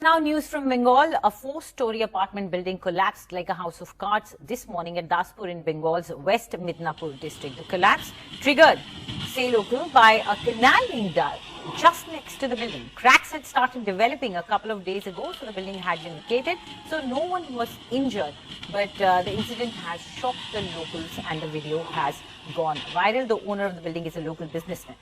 now news from Bengal. A 4-story apartment building collapsed like a house of cards this morning at Daspur in Bengal's West Midnapur district. The collapse triggered, say local, by a canal being dug just next to the building. Cracks had started developing a couple of days ago, so the building had been vacated. So no one was injured, but the incident has shocked the locals and the video has gone viral. The owner of the building is a local businessman.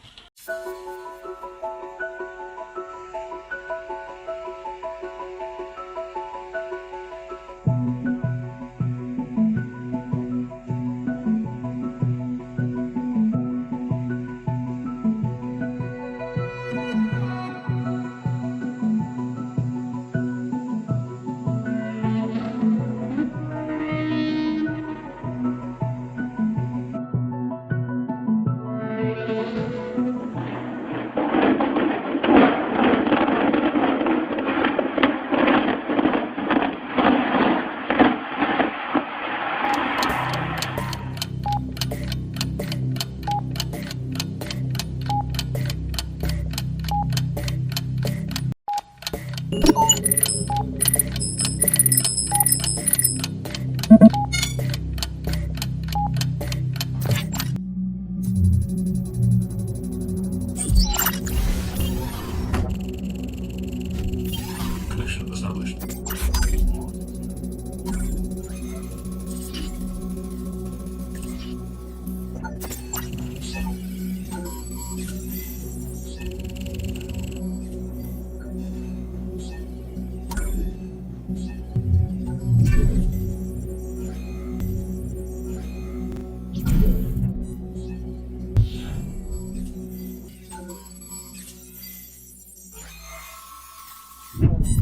Connection established.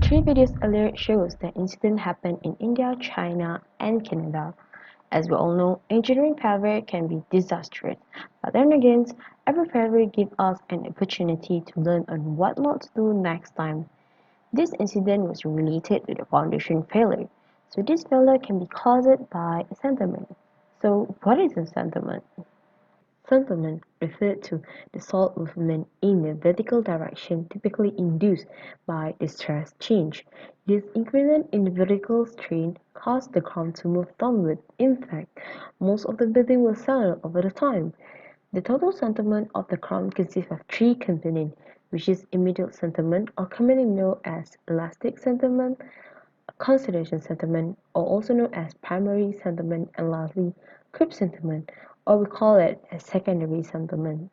Three videos earlier shows the incident happened in India, China, and Canada. As we all know, engineering failure can be disastrous, but then again, every failure gives us an opportunity to learn on what not to do next time. This incident was related to the foundation failure, so this failure can be caused by a sentiment. So what is a sentiment? Sentiment refers to the salt movement in the vertical direction typically induced by the stress change. This increment in the vertical strain caused the ground to move downward. In fact, most of the building will settle over the time. The total sentiment of the ground consists of three components, which is immediate sentiment, or commonly known as elastic sentiment, consolidation sentiment, or also known as primary sentiment, and lastly, creep sentiment, or we call it as secondary sentiment.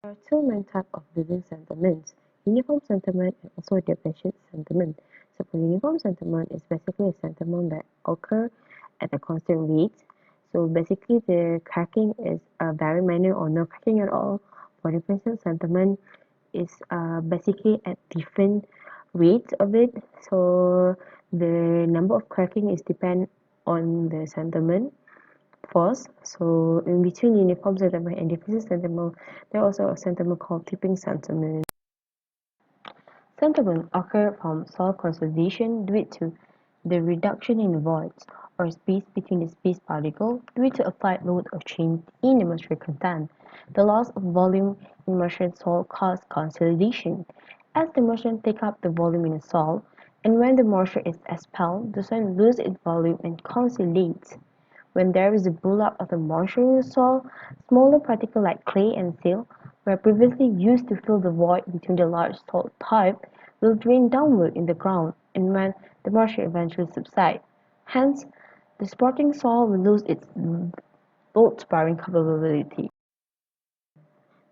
There are two main types of building sentiments, uniform sentiment and also differential sentiment. So for uniform sentiment, it's basically a sentiment that occurs at a constant rate. So basically the cracking is very minor or no cracking at all. For differential sentiment, is basically at different rates of it. So the number of cracking is depend on the sentiment force. So in between uniform sentiment and differential sentiment, there also a sentiment called tipping sentiment. Sentiment occur from soil consolidation due to the reduction in voids or space between the space particle due to applied load or change in the moisture content. The loss of volume in moisture soil causes consolidation. As the moisture takes up the volume in the soil, and when the moisture is expelled, the soil loses its volume and consolidates. When there is a buildup of the moisture in the soil, smaller particles like clay and silt were previously used to fill the void between the large salt pipe will drain downward in the ground and when the moisture eventually subsides. Hence, the supporting soil will lose its load-bearing capability.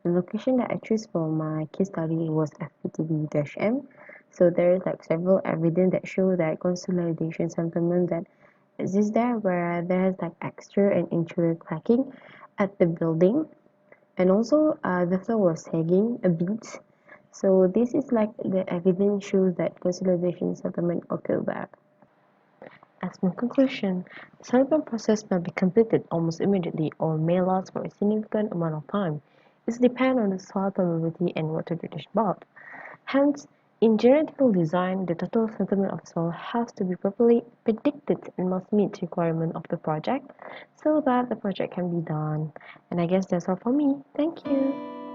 The location that I chose for my case study was FPTV UTHM. So there is like several evidence that show that consolidation sentiment that exists there where there is like exterior and interior cracking at the building, and also the floor was sagging a bit. So this is like the evidence shows that consolidation settlement occurred there. As my conclusion, the settlement process may be completed almost immediately or may last for a significant amount of time. It depends on the soil permeability and water drainage bath. Hence, in geological design, the total settlement of soil has to be properly predicted and must meet the requirement of the project so that the project can be done. And I guess that's all for me. Thank you.